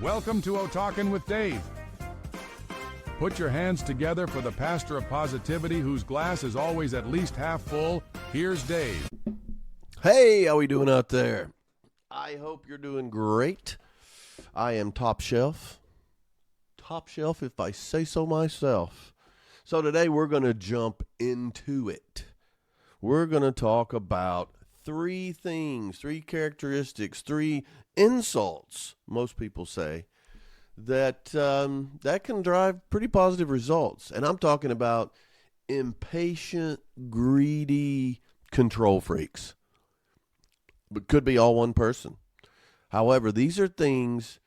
Welcome to Talkin with Dave. Put your hands together for the pastor of positivity whose glass is always at least half full. Here's Dave. Hey, how we doing out there? I hope you're doing great. I am top shelf. Top shelf if I say so myself. So today we're going to jump into it. We're going to talk about three things, three characteristics, three insults, most people say, that can drive pretty positive results. And I'm talking about impatient, greedy control freaks. But could be all one person. However, these are things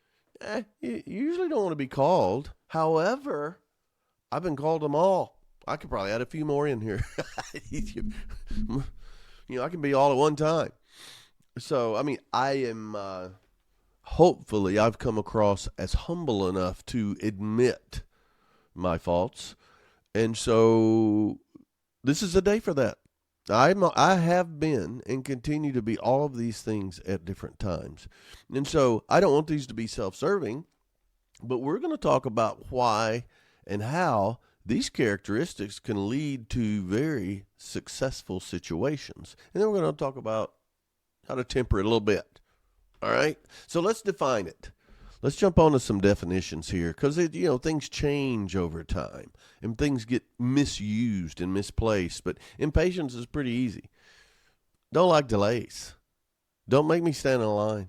you usually don't want to be called. However, I've been called them all. I could probably add a few more in here. I can be all at one time. So, I am, hopefully I've come across as humble enough to admit my faults. And so this is a day for that. I have been and continue to be all of these things at different times. And so I don't want these to be self-serving, but we're going to talk about why and how these characteristics can lead to very successful situations. And then we're going to talk about how to temper it a little bit. All right? So let's define it. Let's jump on to some definitions here because, things change over time and things get misused and misplaced. But impatience is pretty easy. Don't like delays. Don't make me stand in a line.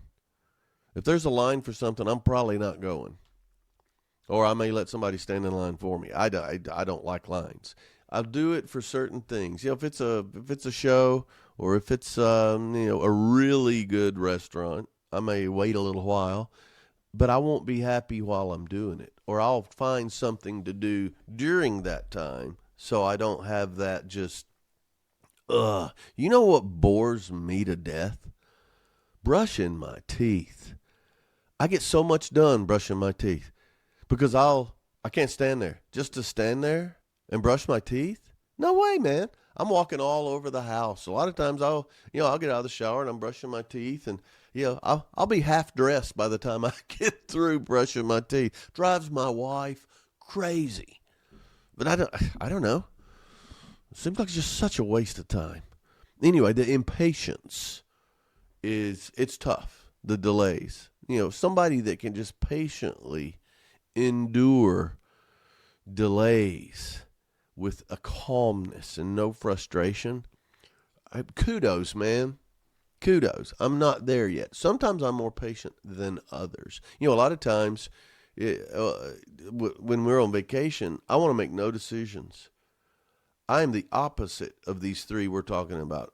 If there's a line for something, I'm probably not going. Or I may let somebody stand in line for me. I don't like lines. I'll do it for certain things. If it's a show or if it's a really good restaurant, I may wait a little while, but I won't be happy while I'm doing it. Or I'll find something to do during that time so I don't have that just You know what bores me to death? Brushing my teeth. I get so much done brushing my teeth. Because I can't stand there. Just to stand there and brush my teeth? No way, man. I'm walking all over the house. A lot of times I'll get out of the shower and I'm brushing my teeth and I'll be half dressed by the time I get through brushing my teeth. Drives my wife crazy. But I don't know. It seems like just such a waste of time. Anyway, the impatience it's tough. The delays. Somebody that can just patiently endure delays with a calmness and no frustration. Kudos, man. Kudos. I'm not there yet. Sometimes I'm more patient than others. A lot of times when we're on vacation, I want to make no decisions. I am the opposite of these three we're talking about.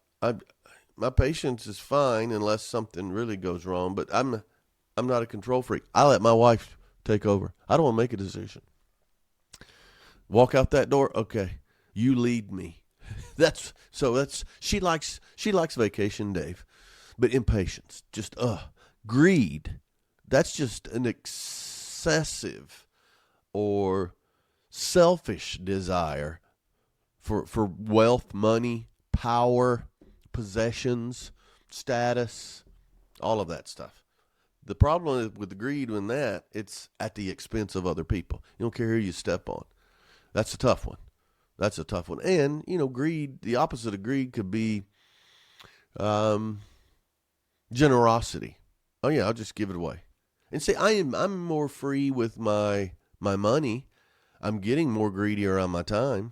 My patience is fine unless something really goes wrong, but I'm not a control freak. I let my wife take over. I don't want to make a decision. Walk out that door. Okay, you lead me. She likes vacation, Dave, but impatience, just greed. That's just an excessive or selfish desire for wealth, money, power, possessions, status, all of that stuff. The problem with the greed when it's at the expense of other people. You don't care who you step on. That's a tough one. And, greed, the opposite of greed could be generosity. Oh, yeah, I'll just give it away. And say, I'm more free with my money. I'm getting more greedy around my time.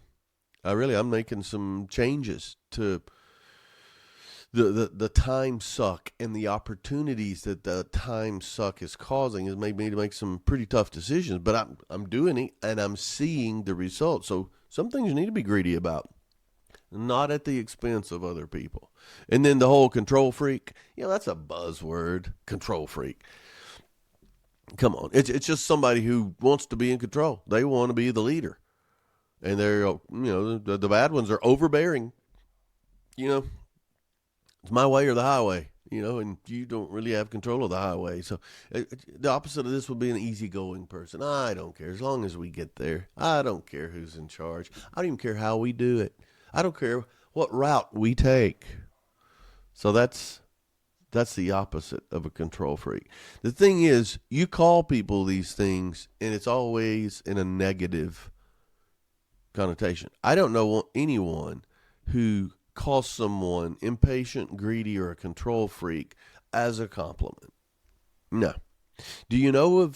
I'm making some changes to the time suck and the opportunities that the time suck is causing has made me to make some pretty tough decisions, but I'm doing it and I'm seeing the results. So some things you need to be greedy about, not at the expense of other people. And then the whole control freak, that's a buzzword, control freak. Come on. It's just somebody who wants to be in control. They want to be the leader. And they're, the bad ones are overbearing, It's my way or the highway, and you don't really have control of the highway. So the opposite of this would be an easygoing person. I don't care. As long as we get there, I don't care who's in charge. I don't even care how we do it. I don't care what route we take. So that's That's the opposite of a control freak. The thing is, you call people these things, and it's always in a negative connotation. I don't know anyone who calls someone impatient, greedy, or a control freak as a compliment. No. Do you know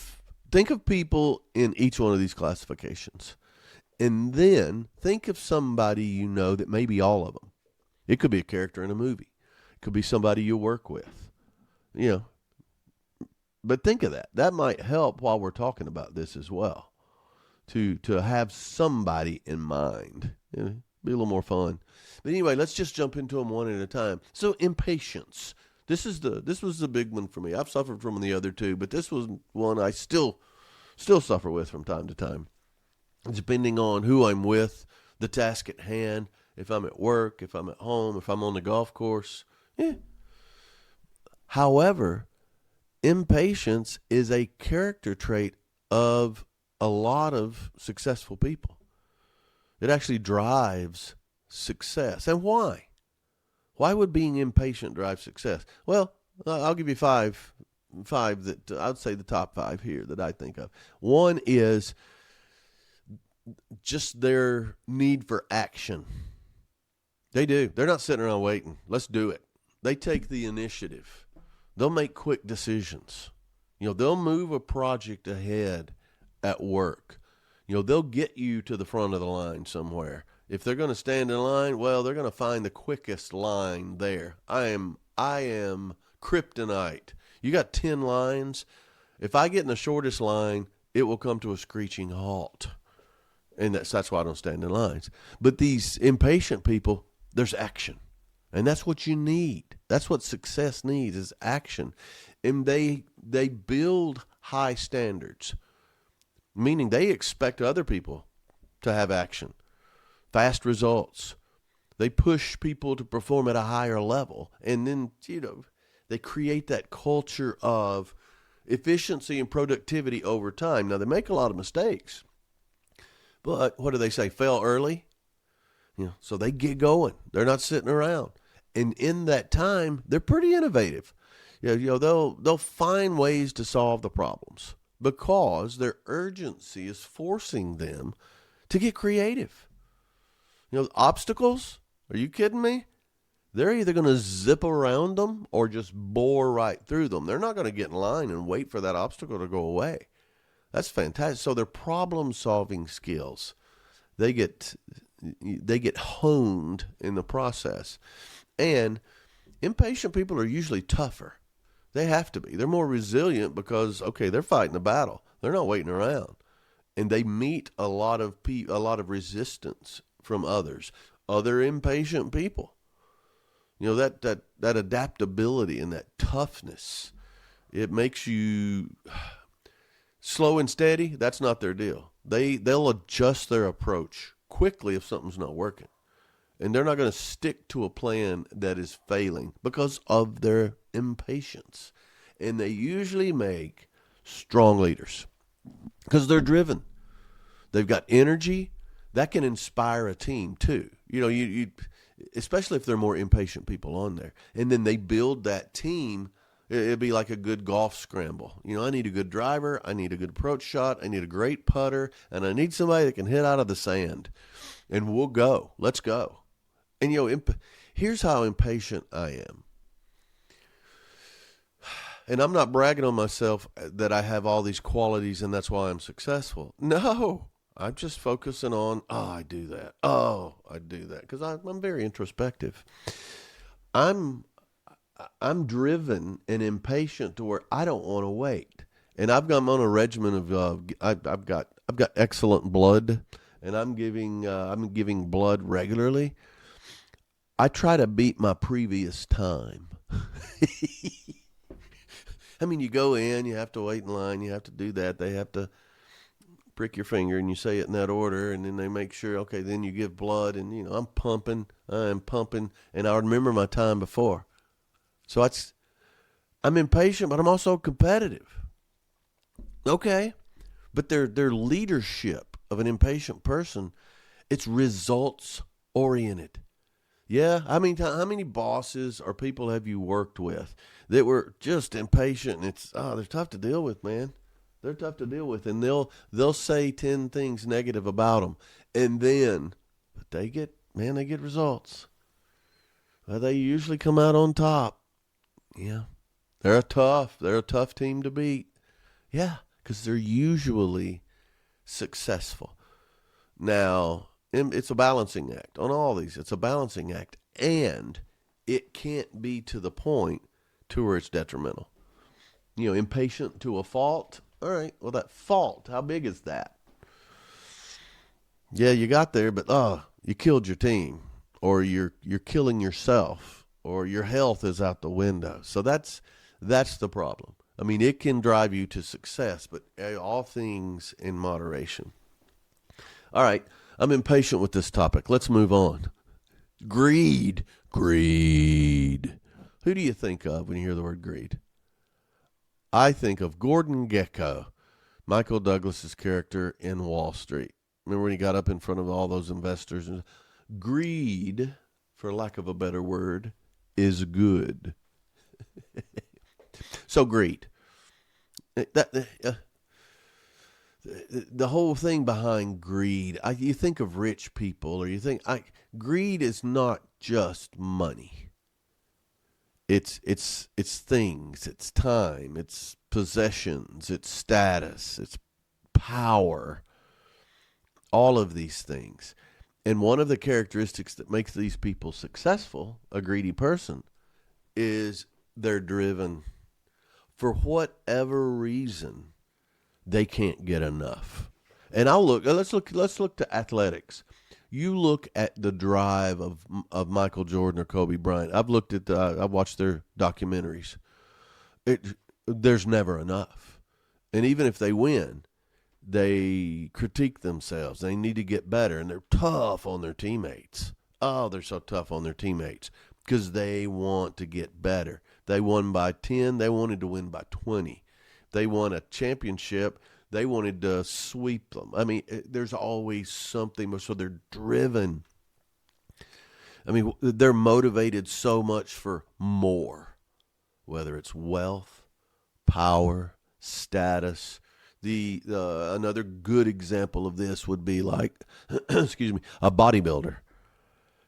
think of people in each one of these classifications, and then think of somebody you know that may be all of them. It could be a character in a movie. It could be somebody you work with. You know, but think of that. That might help while we're talking about this as well. To have somebody in mind. You know, be a little more fun. But anyway, let's just jump into them one at a time. So impatience. This was the big one for me. I've suffered from the other two, but this was one I still suffer with from time to time. Depending on who I'm with, the task at hand, if I'm at work, if I'm at home, if I'm on the golf course. Yeah. However, impatience is a character trait of a lot of successful people. It actually drives success. And why? Why would being impatient drive success? Well, I'll give you five that I'd say the top five here that I think of. One is just their need for action. They do. They're not sitting around waiting. Let's do it. They take the initiative. They'll make quick decisions. You know, they'll move a project ahead at work. You know, they'll get you to the front of the line somewhere. If they're going to stand in line, well, they're going to find the quickest line there. I am kryptonite. You got 10 lines. If I get in the shortest line, it will come to a screeching halt. And that's why I don't stand in lines. But these impatient people, there's action. And that's what you need. That's what success needs is action. And they build high standards, meaning they expect other people to have action. Fast results. They push people to perform at a higher level. And then, you know, they create that culture of efficiency and productivity over time. Now, they make a lot of mistakes. But what do they say? Fail early? You know, so they get going. They're not sitting around. And in that time, they're pretty innovative. You know, they'll find ways to solve the problems because their urgency is forcing them to get creative. You know, obstacles? Are you kidding me? They're either going to zip around them or just bore right through them. They're not going to get in line and wait for that obstacle to go away. That's fantastic. So their problem-solving skills, they get honed in the process. And impatient people are usually tougher. They have to be. They're more resilient because, okay, they're fighting a battle. They're not waiting around. And they meet a lot of resistance from other impatient people. You know, that adaptability and that toughness, it makes you slow and steady. That's not their deal. They'll adjust their approach quickly if something's not working. And they're not going to stick to a plan that is failing because of their impatience. And they usually make strong leaders because they're driven. They've got energy. That can inspire a team too. You know, you especially if there are more impatient people on there. And then they build that team. It'd be like a good golf scramble. You know, I need a good driver. I need a good approach shot. I need a great putter. And I need somebody that can hit out of the sand. And we'll go. Let's go. And, you know, here's how impatient I am. And I'm not bragging on myself that I have all these qualities and that's why I'm successful. No. I'm just focusing on, I do that. I do that. Because I'm very introspective. I'm driven and impatient to where I don't want to wait. And I'm on a regimen of I've got excellent blood, and I'm giving blood regularly. I try to beat my previous time. I mean, you go in, you have to wait in line, you have to do that. They have to prick your finger and you say it in that order, and then they make sure, okay, then you give blood, and, you know, I'm pumping, and I remember my time before. So I'm impatient, but I'm also competitive. Okay, but their leadership of an impatient person, it's results oriented. Yeah, I mean, how many bosses or people have you worked with that were just impatient? And they're tough to deal with, man. They're tough to deal with, and they'll say 10 things negative about them, and then but they get results. They usually come out on top. Yeah, they're a tough team to beat. Yeah, because they're usually successful. Now, it's a balancing act on all these. It's a balancing act, and it can't be to the point to where it's detrimental. Impatient to a fault. All right, well, that fault, how big is that? Yeah, you got there, but you killed your team, or you're killing yourself, or your health is out the window. So that's the problem. I mean, it can drive you to success, but all things in moderation. All right, I'm impatient with this topic. Let's move on. Greed. Greed. Who do you think of when you hear the word greed? I think of Gordon Gekko, Michael Douglas's character in Wall Street. Remember when he got up in front of all those investors? Greed, for lack of a better word, is good. So greed. The whole thing behind greed, you think of rich people, or you think greed is not just money. It's things, it's time, it's possessions, it's status, it's power, all of these things. And one of the characteristics that makes these people successful, a greedy person, is they're driven. For whatever reason, they can't get enough. And let's look to athletics. You look at the drive of Michael Jordan or Kobe Bryant. I've watched their documentaries. There's never enough. And even if they win, they critique themselves. They need to get better, and they're tough on their teammates. Oh, they're so tough on their teammates because they want to get better. They won by 10. They wanted to win by 20. They won a championship. They wanted to sweep them. I mean, there's always something. So they're driven. I mean, they're motivated so much for more, whether it's wealth, power, status. Another good example of this would be like, excuse me, a bodybuilder.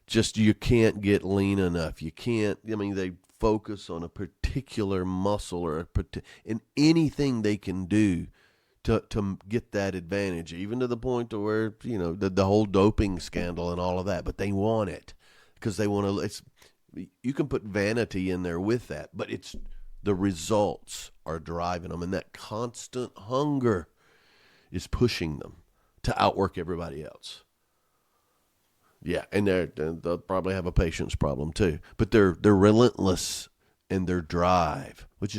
Just you can't get lean enough. You can't. I mean, they focus on a particular muscle and anything they can do to get that advantage, even to the point to where the whole doping scandal and all of that. But they want it because they want to. You can put vanity in there with that, but it's the results are driving them, and that constant hunger is pushing them to outwork everybody else. Yeah, and they'll probably have a patience problem too. But they're relentless in their drive, which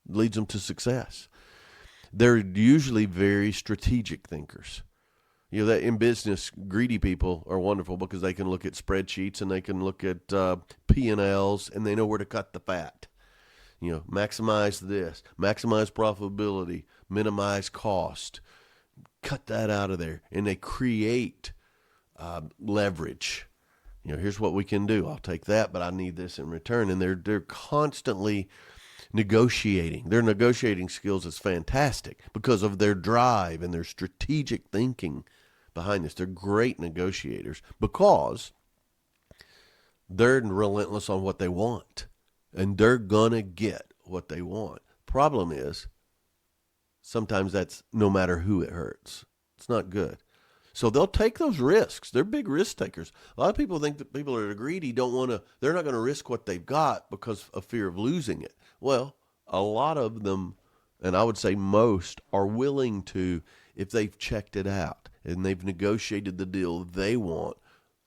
leads them to success. They're usually very strategic thinkers. That in business, greedy people are wonderful because they can look at spreadsheets and they can look at P&Ls, and they know where to cut the fat. Maximize this, maximize profitability, minimize cost. Cut that out of there, and they create leverage. Here's what we can do. I'll take that, but I need this in return. And they're constantly negotiating. Their negotiating skills is fantastic because of their drive and their strategic thinking behind this. They're great negotiators because they're relentless on what they want, and they're gonna get what they want. Problem is, sometimes that's no matter who it hurts. It's not good. So they'll take those risks. They're big risk takers. A lot of people think that people that are greedy they're not going to risk what they've got because of fear of losing it. Well, a lot of them, and I would say most, are willing to, if they've checked it out and they've negotiated the deal they want,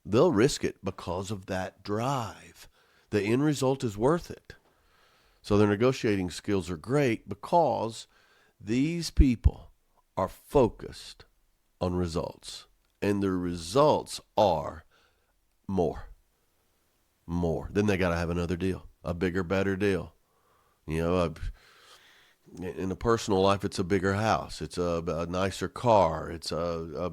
they'll risk it because of that drive. The end result is worth it. So their negotiating skills are great because these people are focused on results, and the results are more. Then they got to have another deal, a bigger, better deal. In a personal life, it's a bigger house, it's a nicer car, it's a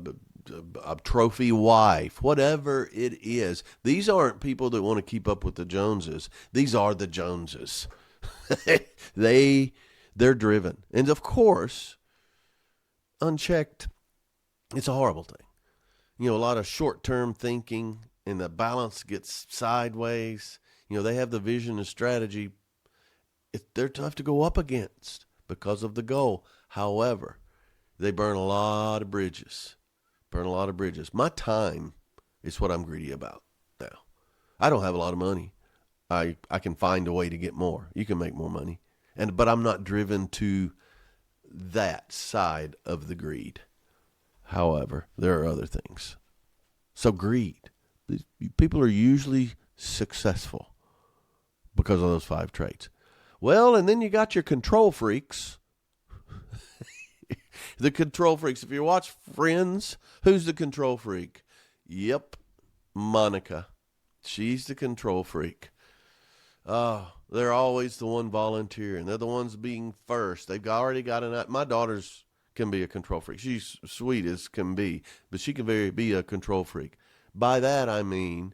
a trophy wife, whatever it is. These aren't people that want to keep up with the Joneses. These are the Joneses. They're driven. And of course, unchecked, it's a horrible thing. A lot of short-term thinking, and the balance gets sideways. They have the vision and strategy. They're tough to go up against because of the goal. However, they burn a lot of bridges. My time is what I'm greedy about now. I don't have a lot of money. I can find a way to get more. You can make more money. But I'm not driven to that side of the greed. However, there are other things. So greed. People are usually successful because of those 5 traits. Well, and then you got your control freaks. The control freaks. If you watch Friends, who's the control freak? Yep, Monica. She's the control freak. They're always the one volunteering. They're the ones being first. They've already got my daughter's can be a control freak. She's sweet as can be, but she can be a control freak. By that, I mean,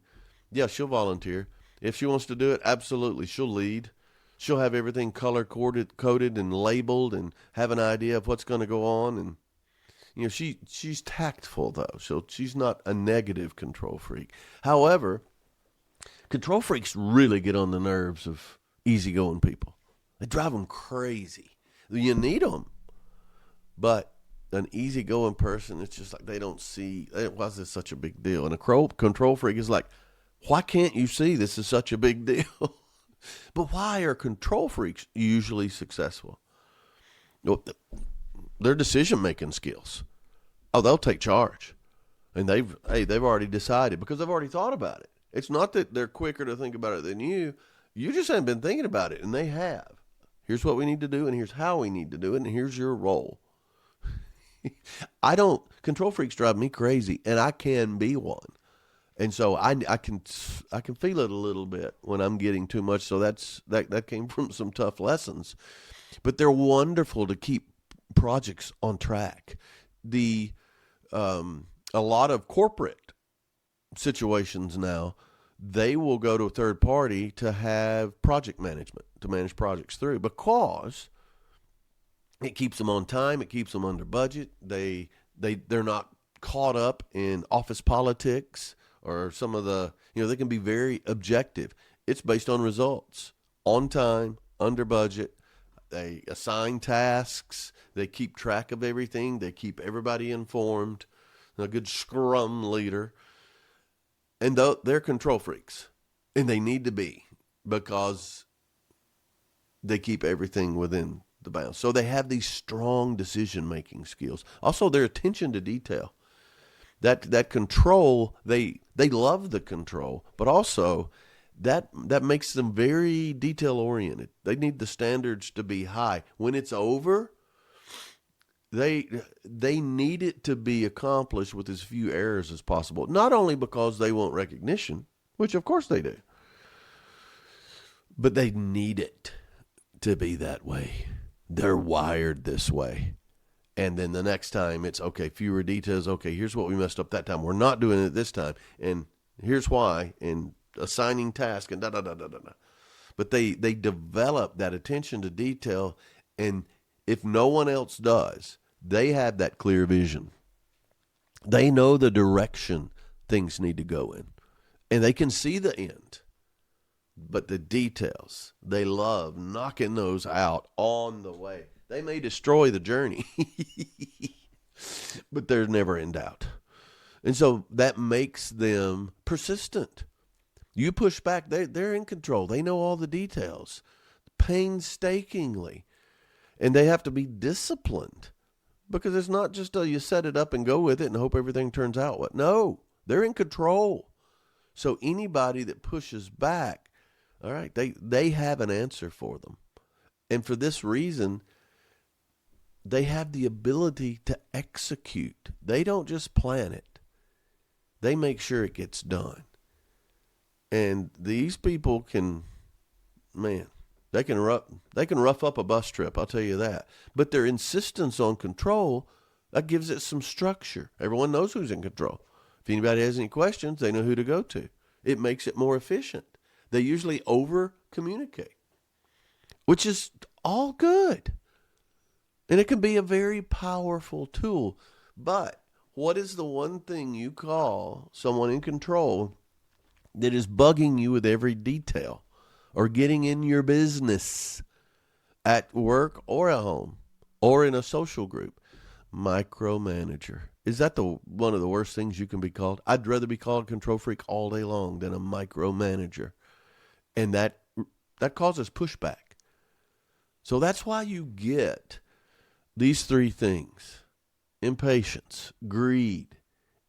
yeah, she'll volunteer. If she wants to do it, absolutely, she'll lead. She'll have everything color-coded and labeled and have an idea of what's going to go on. And, she's tactful, though. She's not a negative control freak. However, control freaks really get on the nerves of easygoing people. They drive them crazy. You need them. But an easygoing person, it's just like they don't see, why is this such a big deal? And a control freak is like, why can't you see this is such a big deal? But why are control freaks usually successful? Their decision-making skills. They'll take charge. And they've already decided because they've already thought about it. It's not that they're quicker to think about it than you. You just haven't been thinking about it, and they have. Here's what we need to do, and here's how we need to do it, and here's your role. Control freaks drive me crazy, and I can be one. And so I can feel it a little bit when I'm getting too much. So that came from some tough lessons, but they're wonderful to keep projects on track. A lot of corporate situations now, they will go to a third party to have project management, to manage projects through, because it keeps them on time. It keeps them under budget. They're not caught up in office politics or some of the, they can be very objective. It's based on results, on time, under budget. They assign tasks. They keep track of everything. They keep everybody informed. A good scrum leader. And they're control freaks. And they need to be, because they keep everything within the bounds. So they have these strong decision-making skills. Also, their attention to detail. That control, they love the control, but also that makes them very detail-oriented. They need the standards to be high. When it's over, they need it to be accomplished with as few errors as possible. Not only because they want recognition, which of course they do, but they need it to be that way. They're wired this way. And then the next time it's, okay, fewer details. Okay, here's what we messed up that time. We're not doing it this time. And here's why. And assigning tasks and da-da-da-da-da. But they develop that attention to detail. And if no one else does, they have that clear vision. They know the direction things need to go in. And they can see the end. But the details, they love knocking those out on the way. They may destroy the journey, but they're never in doubt. And so that makes them persistent. You push back, they're in control. They know all the details painstakingly. And they have to be disciplined, because it's not just you set it up and go with it and hope everything turns out. No, they're in control. So anybody that pushes back, all right, they have an answer for them. And for this reason, they have the ability to execute. They don't just plan it. They make sure it gets done. And these people can, they can rough up a bus trip, I'll tell you that. But their insistence on control That gives it some structure. Everyone knows who's in control. If anybody has any questions, they know who to go to. It makes it more efficient. They usually over-communicate, which is all good. And it can be a very powerful tool. But what is the one thing you call someone in control that is bugging you with every detail or getting in your business at work or at home or in a social group? Micromanager. Is that one of the worst things you can be called? I'd rather be called a control freak all day long than a micromanager. And that causes pushback. So that's why you get these three things: impatience, greed,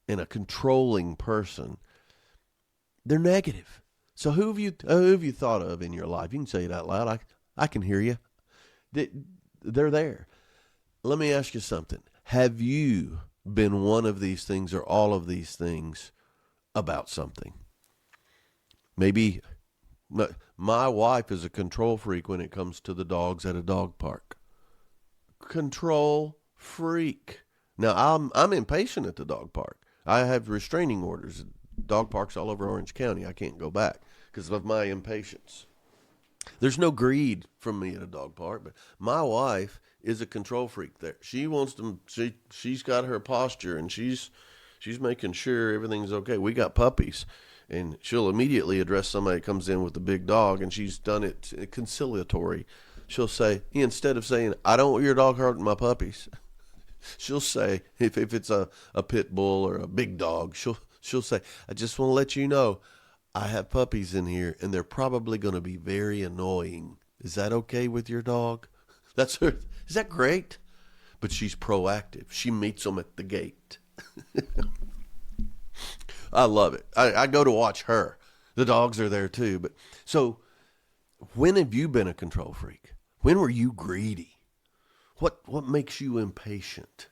and a controlling person. They're negative. So who have you thought of in your life? You can say it out loud. I can hear you. They're there. Let me ask you something. Have you been one of these things or all of these things about something? Maybe my wife is a control freak when it comes to the dogs at a dog park. Control freak. Now, I'm impatient at the dog park. I have restraining orders at dog parks all over Orange County. I can't go back because of my impatience. There's no greed from me at a dog park, but my wife is a control freak there. She wants to, she's got her posture, and she's making sure everything's okay. We got puppies, and she'll immediately address somebody that comes in with a big dog, and she's done it conciliatory. She'll say, instead of saying, I don't want your dog hurting my puppies, she'll say, if it's a pit bull or a big dog, she'll say, I just want to let you know, I have puppies in here, and they're probably going to be very annoying. Is that okay with your dog? That's her. Is that great? But she's proactive. She meets them at the gate. I love it. I go to watch her. The dogs are there too. But so, when have you been a control freak? When were you greedy? What makes you impatient?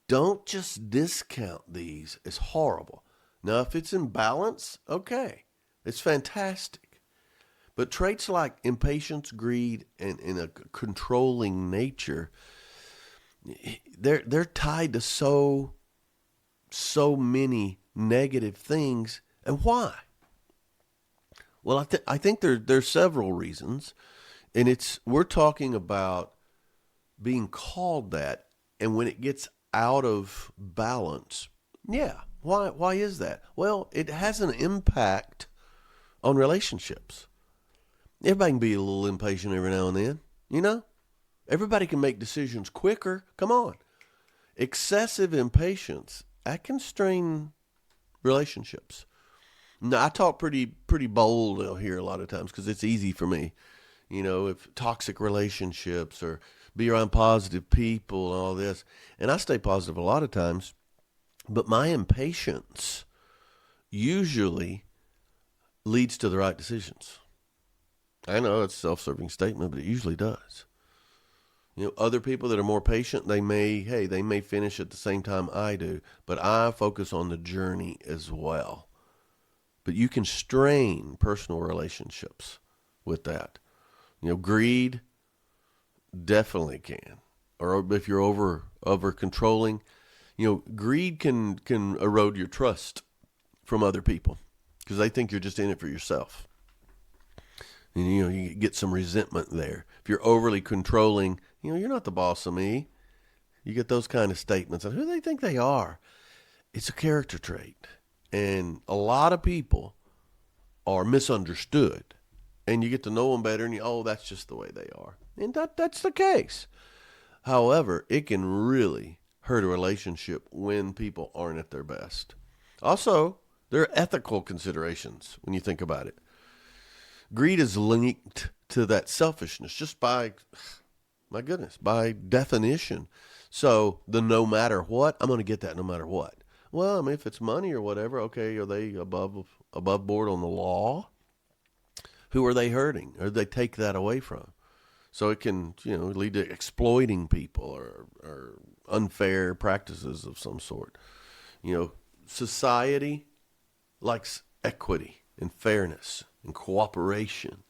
Don't just discount these as horrible. Now, if it's in balance, okay, it's fantastic. But traits like impatience, greed, and a controlling nature, they're tied to so many negative things. And why? Well, I think there's several reasons, and we're talking about being called that, and when it gets out of balance, yeah. Why is that? Well, it has an impact on relationships. Everybody can be a little impatient every now and then, you know? Everybody can make decisions quicker. Come on. Excessive impatience, that can strain relationships. Now, I talk pretty bold here a lot of times because it's easy for me. You know, if toxic relationships or be around positive people and all this. And I stay positive a lot of times. But my impatience usually leads to the right decisions. I know it's a self-serving statement, but it usually does. You know, other people that are more patient, they may finish at the same time I do, but I focus on the journey as well. But you can strain personal relationships with that. You know, greed definitely can. Or if you're over controlling, you know, greed can erode your trust from other people because they think you're just in it for yourself. And, you know, you get some resentment there. If you're overly controlling, you know, you're not the boss of me. You get those kind of statements. And who do they think they are? It's a character trait. And a lot of people are misunderstood. And you get to know them better and that's just the way they are. And that's the case. However, it can really hurt a relationship when people aren't at their best. Also, there are ethical considerations when you think about it. Greed is linked to that selfishness just by definition. So the no matter what, I'm going to get that no matter what. Well, I mean, if it's money or whatever, okay, are they above board on the law? Who are they hurting? Or do they take that away from? So it can, you know, lead to exploiting people or unfair practices of some sort. You know, society likes equity and fairness and cooperation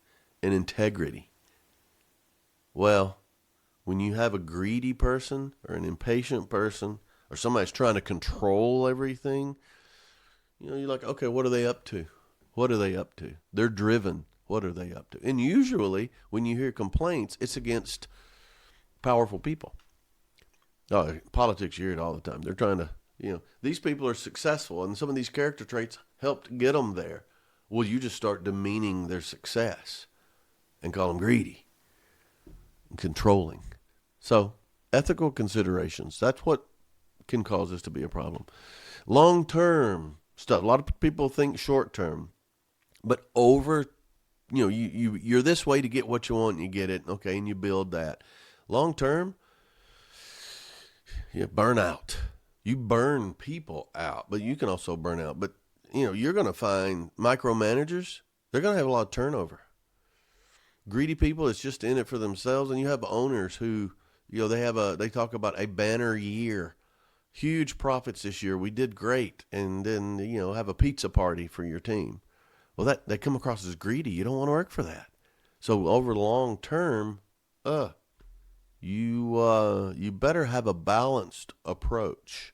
and integrity. Well, when you have a greedy person or an impatient person or somebody's trying to control everything, you're like, okay, what are they up to? What are they up to? They're driven. What are they up to? And usually when you hear complaints, it's against powerful people. Oh, politics, you hear it all the time. They're trying to, these people are successful, and some of these character traits helped get them there. Well, you just start demeaning their success and call them greedy and controlling. So, ethical considerations, that's what can cause this to be a problem. Long-term stuff. A lot of people think short-term, but you're this way to get what you want, and you get it, okay, and you build that. Long-term, burn out. You burn people out, but you can also burn out. But, you're going to find micromanagers, they're going to have a lot of turnover. Greedy people, it's just in it for themselves. And you have owners who, they talk about a banner year, huge profits this year. We did great. And then, have a pizza party for your team. Well, they come across as greedy. You don't want to work for that. So over the long term, you better have a balanced approach.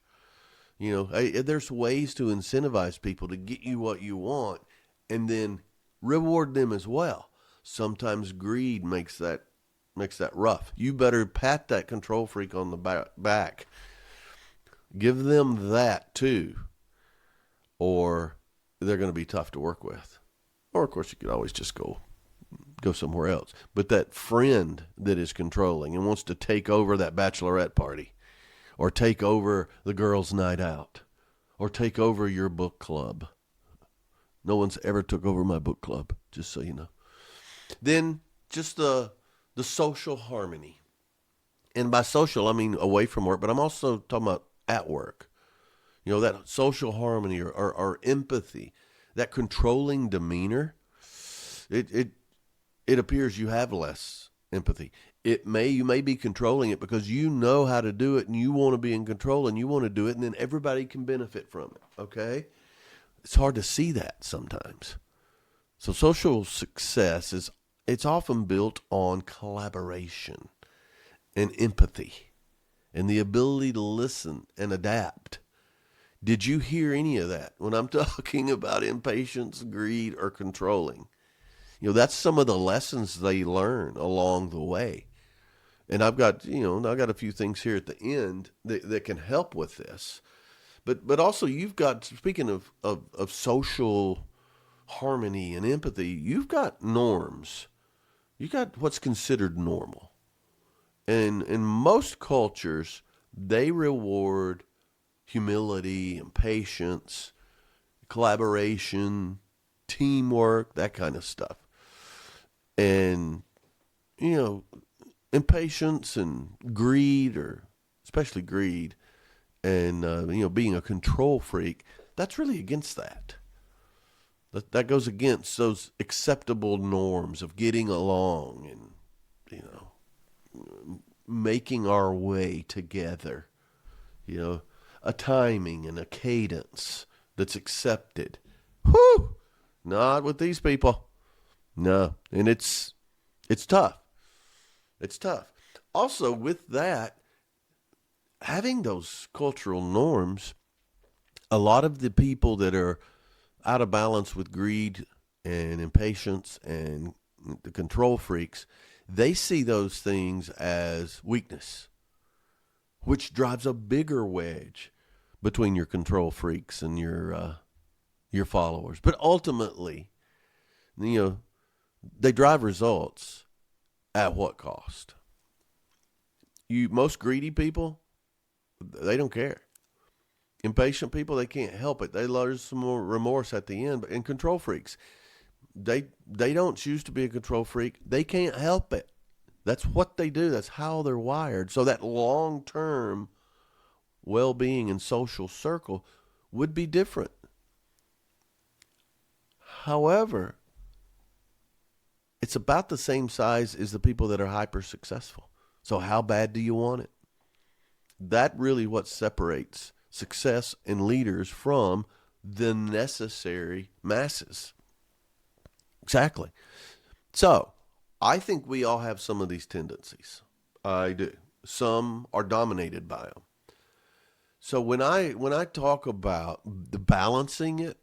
There's ways to incentivize people to get you what you want and then reward them as well. Sometimes greed makes that rough. You better pat that control freak on the back. Give them that too, or they're going to be tough to work with. Or, of course, you could always just go somewhere else. But that friend that is controlling and wants to take over that bachelorette party, or take over the girls' night out, or take over your book club. No one's ever took over my book club, just so you know. Then just the social harmony. And by social, I mean away from work, but I'm also talking about at work. That social harmony or empathy, that controlling demeanor, it appears you have less empathy. You may be controlling it because you know how to do it and you want to be in control and you want to do it, and then everybody can benefit from it, okay? It's hard to see that sometimes. So social success it's often built on collaboration and empathy and the ability to listen and adapt. Did you hear any of that when I'm talking about impatience, greed, or controlling? That's some of the lessons they learn along the way. And I've got a few things here at the end that can help with this. But also you've got, speaking of social harmony and empathy, you've got norms. You got what's considered normal. And in most cultures, they reward humility and patience, collaboration, teamwork, that kind of stuff. And, impatience and greed, or especially greed, and, being a control freak, that's really against that. That goes against those acceptable norms of getting along and, making our way together. A timing and a cadence that's accepted. Whew! Not with these people. No, and it's tough. It's tough. Also, with that, having those cultural norms, a lot of the people that are out of balance with greed and impatience and the control freaks, they see those things as weakness, which drives a bigger wedge between your control freaks and your followers. But ultimately, they drive results at what cost? Most greedy people, they don't care. Impatient people, they can't help it. They lose some more remorse at the end. And control freaks, they don't choose to be a control freak. They can't help it. That's what they do. That's how they're wired. So that long-term well-being and social circle would be different. However, it's about the same size as the people that are hyper-successful. So how bad do you want it? That really what separates success and leaders from the necessary masses. Exactly. So I think we all have some of these tendencies. I do. Some are dominated by them. So when I talk about the balancing it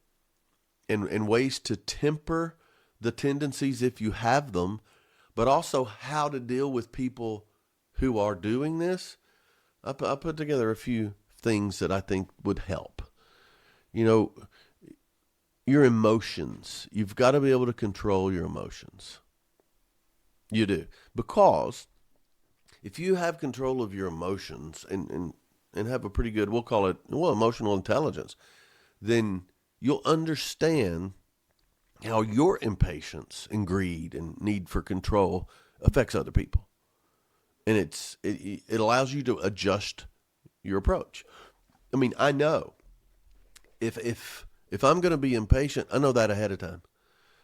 and ways to temper the tendencies if you have them, but also how to deal with people who are doing this, I put together a few things that I think would help. You know, your emotions. You've got to be able to control your emotions. You do. Because if you have control of your emotions and have a pretty good, we'll call it, emotional intelligence, then you'll understand how your impatience and greed and need for control affects other people. And it allows you to adjust your approach. I mean, I know if I'm going to be impatient, I know that ahead of time.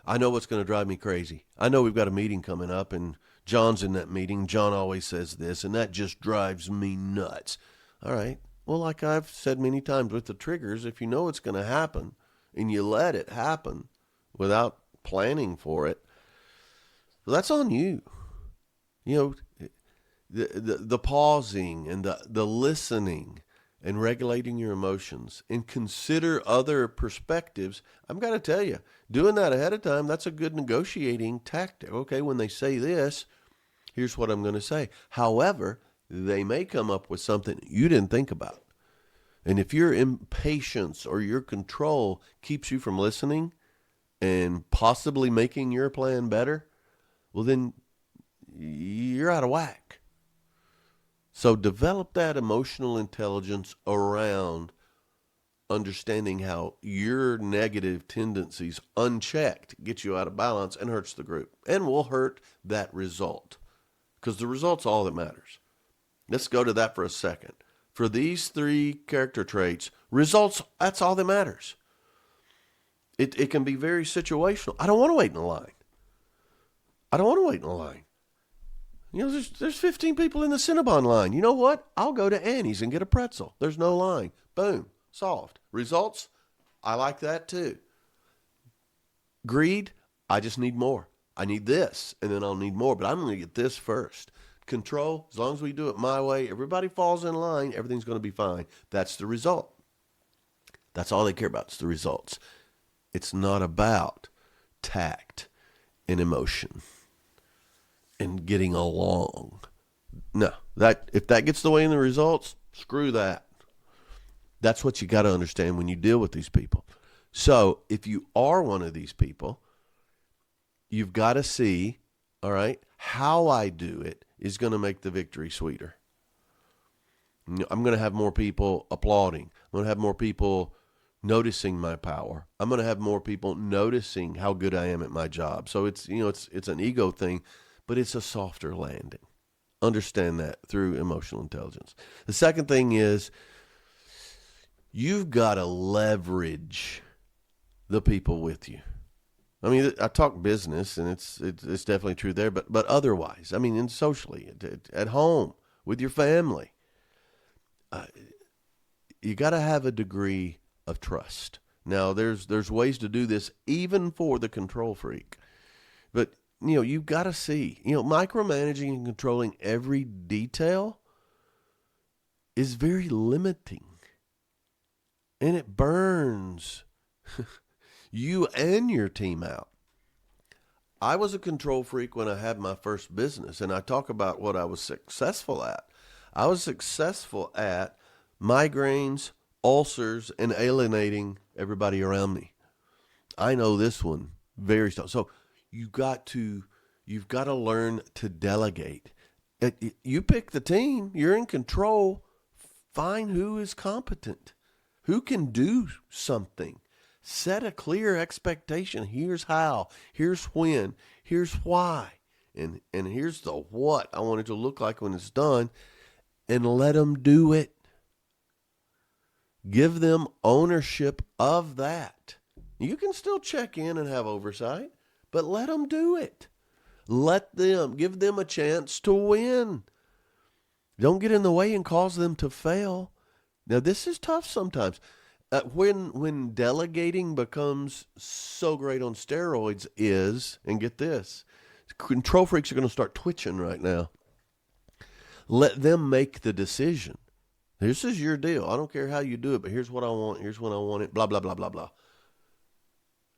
I know what's going to drive me crazy. I know we've got a meeting coming up and John's in that meeting. John always says this, and that just drives me nuts. All right. Well, like I've said many times with the triggers, if you know it's going to happen and you let it happen without planning for it, well, that's on you. You know, the pausing and the listening and regulating your emotions and consider other perspectives. I've got to tell you, doing that ahead of time, that's a good negotiating tactic. Okay, when they say this, here's what I'm going to say. However, they may come up with something you didn't think about. And if your impatience or your control keeps you from listening and possibly making your plan better, well, then you're out of whack. So develop that emotional intelligence around understanding how your negative tendencies unchecked get you out of balance and hurts the group and will hurt that result, because the result's all that matters. Let's go to that for a second. For these 3 character traits, results, that's all that matters. It can be very situational. I don't want to wait in a line. You know, there's 15 people in the Cinnabon line. You know what? I'll go to Annie's and get a pretzel. There's no line. Boom. Solved. Results? I like that too. Greed? I just need more. I need this, and then I'll need more, but I'm going to get this first. Control? As long as we do it my way, everybody falls in line, everything's going to be fine. That's the result. That's all they care about is the results. It's not about tact and emotion and getting along. No, if that gets the way in the results, screw that. That's what you got to understand when you deal with these people. So if you are one of these people, you've got to see, all right, how I do it is going to make the victory sweeter. I'm going to have more people applauding. I'm going to have more people noticing my power. I'm going to have more people noticing how good I am at my job. So it's an ego thing, but it's a softer landing. Understand that through emotional intelligence. The second thing is you've got to leverage the people with you. I mean, I talk business, and it's definitely true there, but otherwise, I mean, socially, at home, with your family, you got to have a degree of trust. Now, there's ways to do this even for the control freak, but you've got to see, micromanaging and controlling every detail is very limiting, and it burns you and your team out. I was a control freak when I had my first business, and I talk about what I was successful at. I was successful at migraines, ulcers, and alienating everybody around me. I know this one very strong. So you've got to learn to delegate. You pick the team. You're in control. Find who is competent, who can do something. Set a clear expectation. Here's how. Here's when. Here's why. And here's the what I want it to look like when it's done. And let them do it. Give them ownership of that. You can still check in and have oversight, but let them do it. Give them a chance to win. Don't get in the way and cause them to fail. Now, this is tough sometimes. When delegating becomes so great on steroids and get this, control freaks are going to start twitching right now. Let them make the decision. This is your deal. I don't care how you do it, but here's what I want. Here's when I want it. Blah, blah, blah, blah, blah.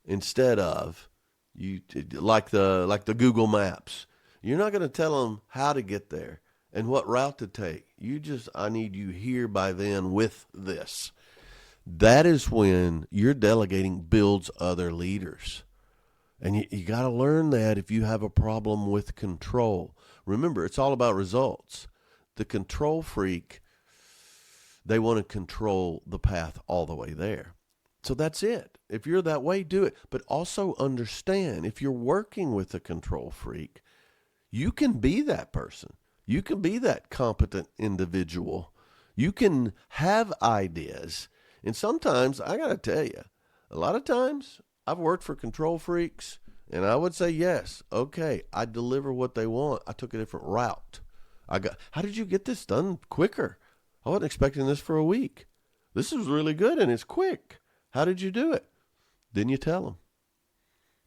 Instead of you, like the Google Maps, you're not going to tell them how to get there and what route to take. I need you here by then with this. That is when your delegating builds other leaders. And you got to learn that if you have a problem with control. Remember, it's all about results. The control freak, they want to control the path all the way there. So that's it. If you're that way, do it. But also understand, if you're working with a control freak, you can be that person. You can be that competent individual. You can have ideas. And sometimes, I got to tell you, a lot of times I've worked for control freaks, and I would say, yes, okay, I deliver what they want. I took a different route. How did you get this done quicker? I wasn't expecting this for a week. This is really good, and it's quick. How did you do it? Then you tell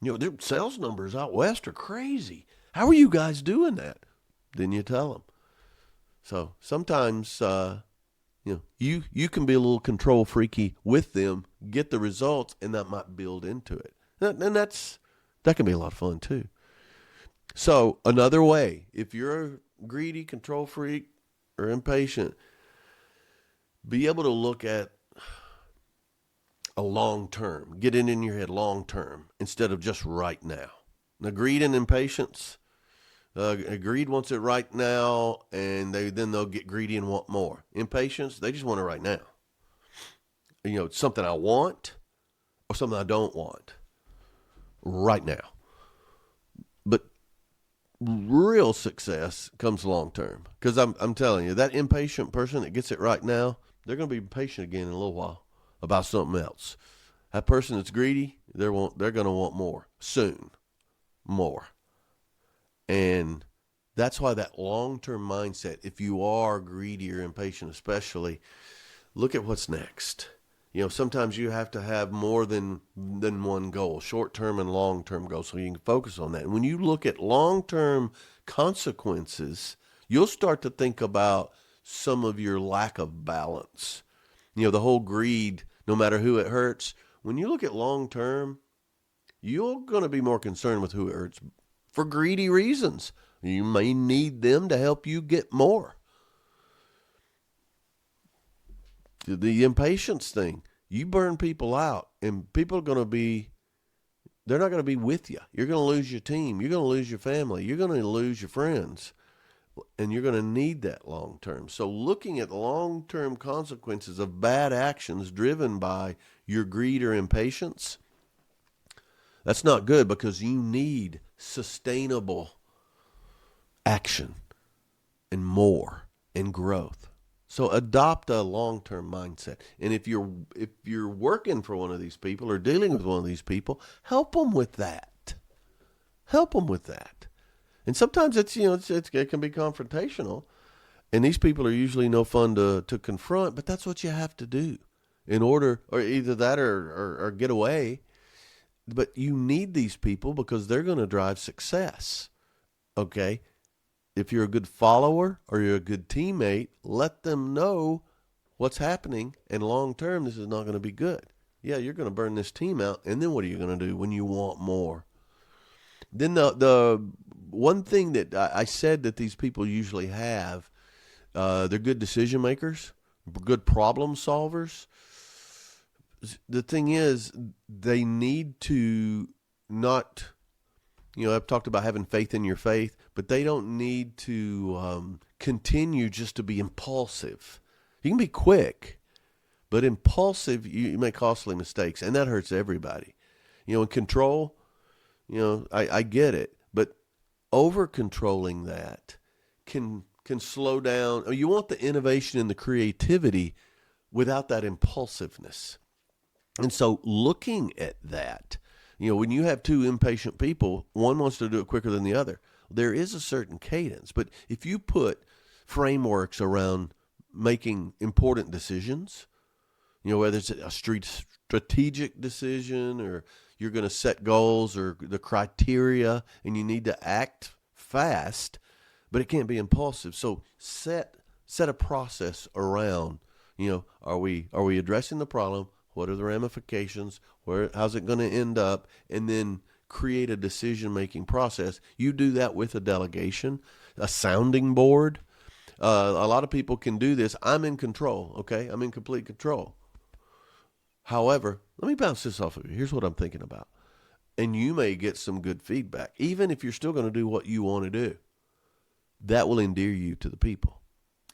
them. Their sales numbers out west are crazy. How are you guys doing that? Then you tell them. So sometimes, you can be a little control freaky with them, get the results, and that might build into it. And that can be a lot of fun too. So another way, if you're a greedy control freak or impatient, be able to look at a long term, get it in your head long term instead of just right now. Now, greed and impatience, greed wants it right now, and they'll get greedy and want more. Impatience, they just want it right now. It's something I want or something I don't want right now. But real success comes long term, because I'm telling you, that impatient person that gets it right now, they're going to be patient again in a little while about something else. That person that's greedy, they're going to want more soon, more. And that's why that long-term mindset, if you are greedy or impatient especially, look at what's next. Sometimes you have to have more than one goal, short-term and long-term goals, so you can focus on that. And when you look at long-term consequences, you'll start to think about some of your lack of balance. The whole greed, no matter who it hurts. When you look at long-term, you're going to be more concerned with who it hurts for greedy reasons. You may need them to help you get more. The impatience thing, you burn people out, and people are they're not going to be with you. You're going to lose your team. You're going to lose your family. You're going to lose your friends. And you're going to need that long term. So looking at long-term consequences of bad actions driven by your greed or impatience, that's not good, because you need sustainable action and more and growth. So adopt a long-term mindset. And if you're working for one of these people or dealing with one of these people, help them with that. Help them with that. And sometimes it can be confrontational, and these people are usually no fun to confront, but that's what you have to do in order, or either that or get away. But you need these people because they're going to drive success. Okay? If you're a good follower or you're a good teammate, let them know what's happening, and long term, this is not going to be good. Yeah, you're going to burn this team out, and then what are you going to do when you want more? Then the one thing that I said that these people usually have, they're good decision makers, good problem solvers. The thing is, they need to not, I've talked about having faith in your faith, but they don't need to continue just to be impulsive. You can be quick, but impulsive, you make costly mistakes, and that hurts everybody. In control, I get it, but over-controlling that can slow down. You want the innovation and the creativity without that impulsiveness. And so looking at that, when you have two impatient people, one wants to do it quicker than the other. There is a certain cadence, but if you put frameworks around making important decisions, whether it's a strategic decision or you're going to set goals or the criteria and you need to act fast, but it can't be impulsive. So set a process around, are we addressing the problem? What are the ramifications? How's it going to end up? And then create a decision-making process. You do that with a delegation, a sounding board. A lot of people can do this. I'm in control, okay? I'm in complete control. However, let me bounce this off of you. Here's what I'm thinking about. And you may get some good feedback, even if you're still going to do what you want to do. That will endear you to the people.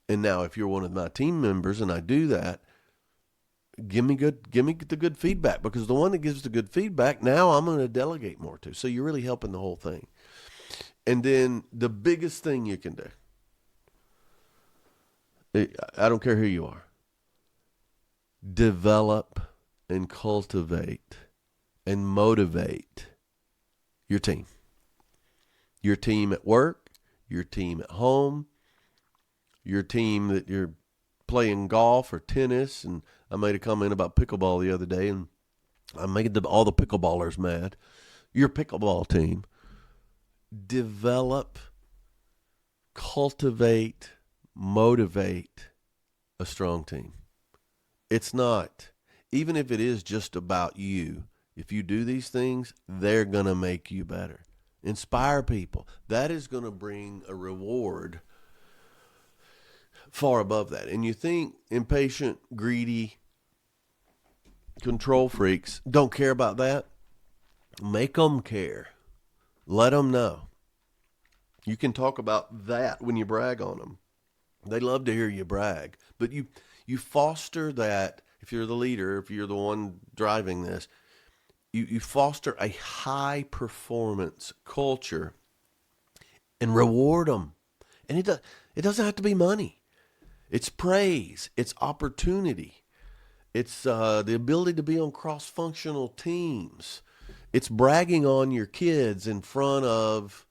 And now if you're one of my team members and I do that, give me the good feedback, because the one that gives the good feedback, now I'm going to delegate more to. So you're really helping the whole thing. And then the biggest thing you can do, I don't care who you are, develop and cultivate and motivate your team. Your team at work, your team at home, your team that you're playing golf or tennis. And I made a comment about pickleball the other day, and I made all the pickleballers mad. Your pickleball team, develop, cultivate, motivate a strong team. It's not, even if it is just about you, if you do these things, they're going to make you better. Inspire people. That is going to bring a reward far above that. And you think impatient, greedy, control freaks don't care about that? Make them care. Let them know. You can talk about that when you brag on them. They love to hear you brag. But you foster that. If you're the leader, if you're the one driving this, you foster a high performance culture and reward them. And it doesn't have to be money. It's praise. It's opportunity. It's the ability to be on cross-functional teams. It's bragging on your kids in front of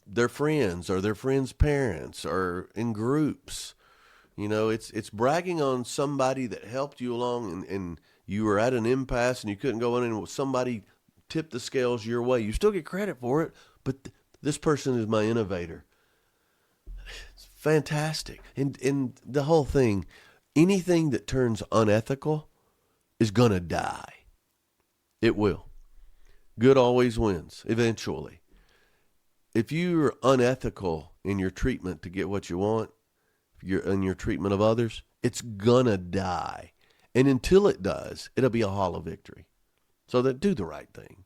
their friends or their friends' parents or in groups. It's bragging on somebody that helped you along and you were at an impasse and you couldn't go in, and somebody tipped the scales your way. You still get credit for it, but this person is my innovator. It's fantastic. And the whole thing, anything that turns unethical is going to die. It will. Good always wins, eventually. If you're unethical in your treatment to get what you want, in your treatment of others, it's going to die. And until it does, it'll be a hollow victory. So do the right thing.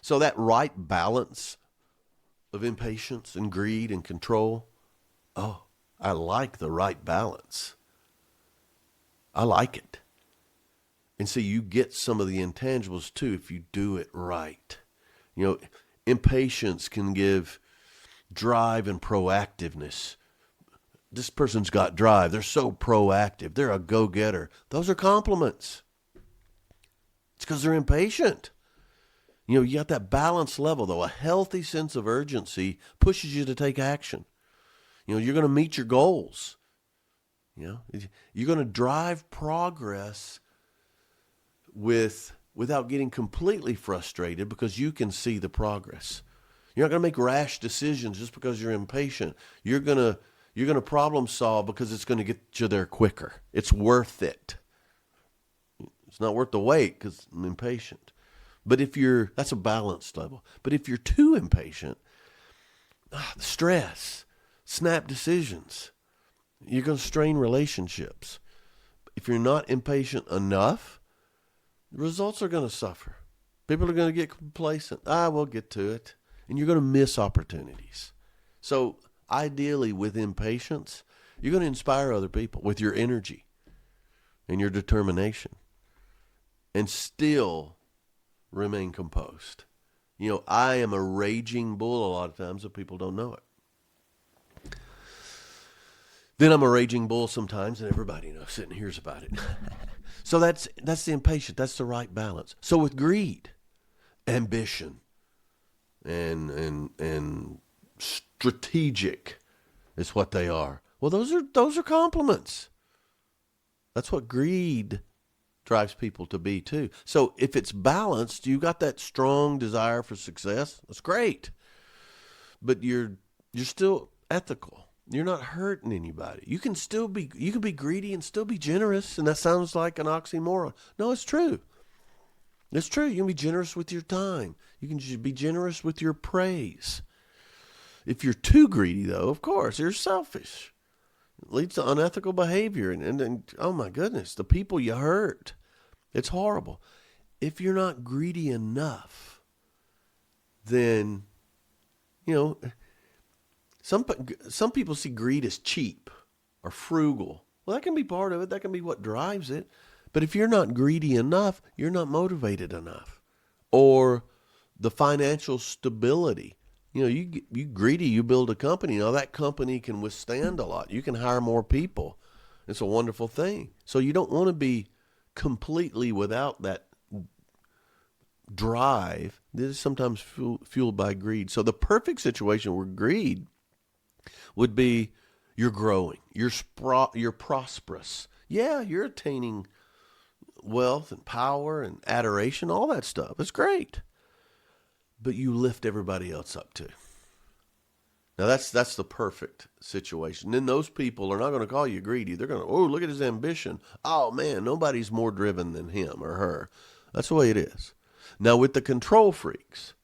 So that right balance of impatience and greed and control, I like the right balance. I like it. And so you get some of the intangibles too if you do it right. Impatience can give drive and proactiveness. This person's got drive. They're so proactive. They're a go-getter. Those are compliments. It's because they're impatient. You got that balance level, though. A healthy sense of urgency pushes you to take action. You're going to meet your goals. You're going to drive progress without getting completely frustrated because you can see the progress. You're not going to make rash decisions just because you're impatient. You're going to problem solve because it's going to get you there quicker. It's worth it. It's not worth the wait because I'm impatient. But that's a balanced level. But if you're too impatient, stress, snap decisions, you're going to strain relationships. If you're not impatient enough, the results are going to suffer. People are going to get complacent. We'll get to it. And you're going to miss opportunities. So ideally with impatience, you're going to inspire other people with your energy and your determination and still remain composed. I am a raging bull a lot of times, but people don't know it. Then I'm a raging bull sometimes, and everybody knows it and hears about it. So that's the impatient. That's the right balance. So with greed, ambition, and strategic is what they are. Well, those are compliments. That's what greed drives people to be too. So if it's balanced, you got that strong desire for success. That's great. But you're you're still ethical. You're not hurting anybody. You can be greedy and still be generous, and that sounds like an oxymoron. No, it's true. It's true. You can be generous with your time. You can just be generous with your praise. If you're too greedy, though, of course, you're selfish. It leads to unethical behavior, and oh my goodness, the people you hurt. It's horrible. If you're not greedy enough, then, some people see greed as cheap or frugal. Well, that can be part of it. That can be what drives it. But if you're not greedy enough, you're not motivated enough. Or the financial stability. You greedy, you build a company. Now that company can withstand a lot. You can hire more people. It's a wonderful thing. So you don't want to be completely without that drive that is sometimes fueled by greed. So the perfect situation where greed would be you're growing, you're prosperous. Yeah, you're attaining wealth and power and adoration, all that stuff. It's great. But you lift everybody else up too. Now that's the perfect situation. Then those people are not going to call you greedy. They're going to, oh, look at his ambition. Oh man, nobody's more driven than him or her. That's the way it is. Now with the control freaks,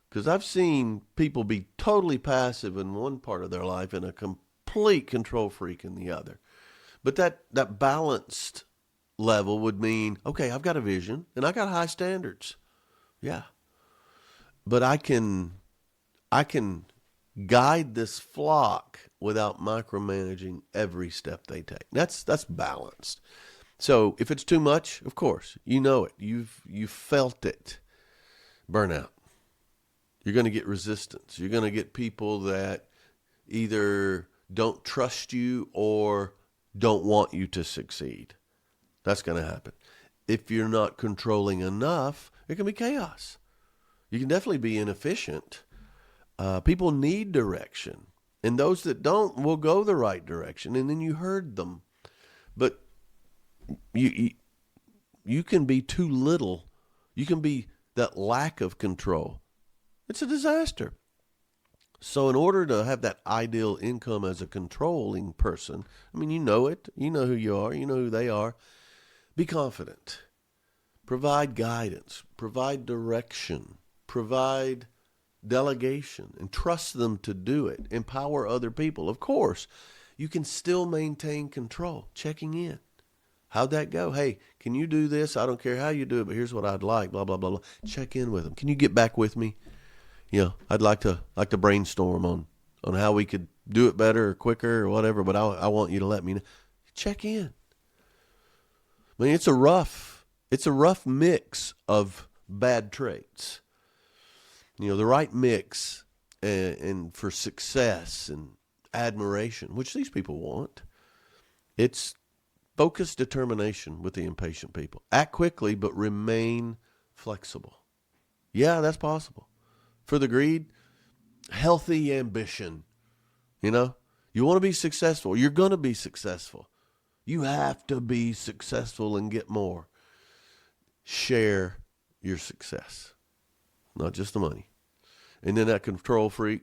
because I've seen people be totally passive in one part of their life and a complete control freak in the other. But that balanced level would mean, okay, I've got a vision and I got high standards. Yeah. But I can guide this flock without micromanaging every step they take. That's balanced. So if it's too much, of course, you know it. You've felt it. Burnout. You're going to get resistance. You're going to get people that either don't trust you or don't want you to succeed. That's going to happen. If you're not controlling enough, it can be chaos. You can definitely be inefficient. People need direction. And those that don't will go the right direction. And then you herd them. But you can be too little. You can be that lack of control. It's a disaster. So in order to have that ideal income as a controlling person, I mean, you know it. You know who you are. You know who they are. Be confident. Provide guidance. Provide direction. Provide delegation. And trust them to do it. Empower other people. Of course, you can still maintain control. Checking in. How'd that go? Hey, can you do this? I don't care how you do it, but here's what I'd like. Blah, blah, blah, blah. Check in with them. Can you get back with me? I'd like to brainstorm on how we could do it better or quicker or whatever, but I want you to let me know. Check in. I mean, it's a rough mix of bad traits. The right mix and for success and admiration, which these people want. It's focused determination with the impatient people. Act quickly, but remain flexible. Yeah, that's possible. For the greed, healthy ambition. You want to be successful. You're going to be successful. You have to be successful and get more. Share your success, not just the money. And then that control freak,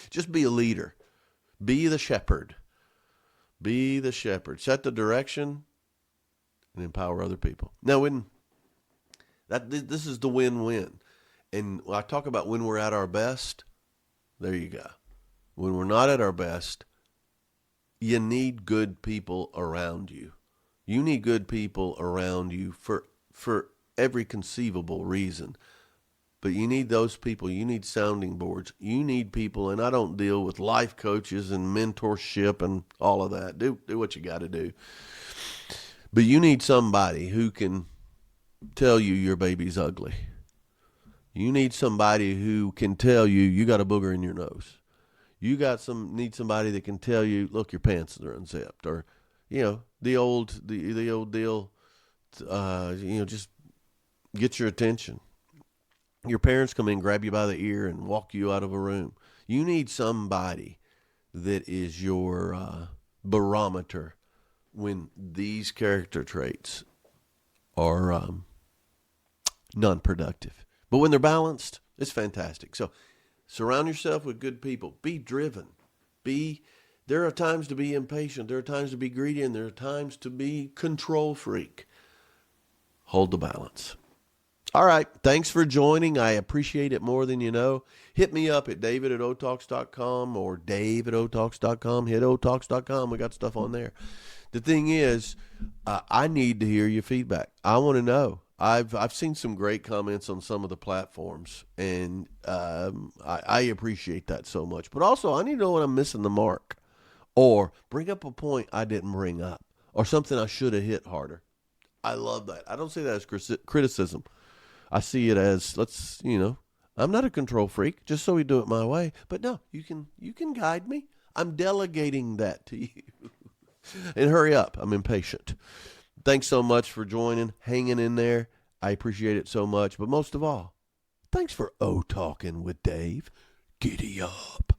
just be a leader. Be the shepherd. Be the shepherd. Set the direction and empower other people. Now, this is the win-win. And I talk about when we're at our best, there you go. When we're not at our best, you need good people around you. You need good people around you for every conceivable reason. But you need those people. You need sounding boards. You need people, and I don't deal with life coaches and mentorship and all of that. Do what you got to do. But you need somebody who can tell you your baby's ugly. You need somebody who can tell you got a booger in your nose. You need somebody that can tell you, look, your pants are unzipped, or the old deal. Just get your attention. Your parents come in, grab you by the ear, and walk you out of a room. You need somebody that is your barometer when these character traits are non-productive. But when they're balanced, it's fantastic. So Surround yourself with good people. Be driven. There are times to be impatient. There are times to be greedy, and there are times to be control freak. Hold the balance. All right. Thanks for joining. I appreciate it more than you know. Hit me up at david@otalks.com or dave@otalks.com. Hit otalks.com. We got stuff on there. The thing is, I need to hear your feedback. I want to know. I've seen some great comments on some of the platforms, and I appreciate that so much. But also, I need to know when I'm missing the mark, or bring up a point I didn't bring up, or something I should have hit harder. I love that. I don't see that as criticism. I see it as, I'm not a control freak, just so we do it my way. But no, you can guide me. I'm delegating that to you. And hurry up. I'm impatient. Thanks so much for joining, hanging in there. I appreciate it so much. But most of all, thanks for talking with Dave. Giddy up.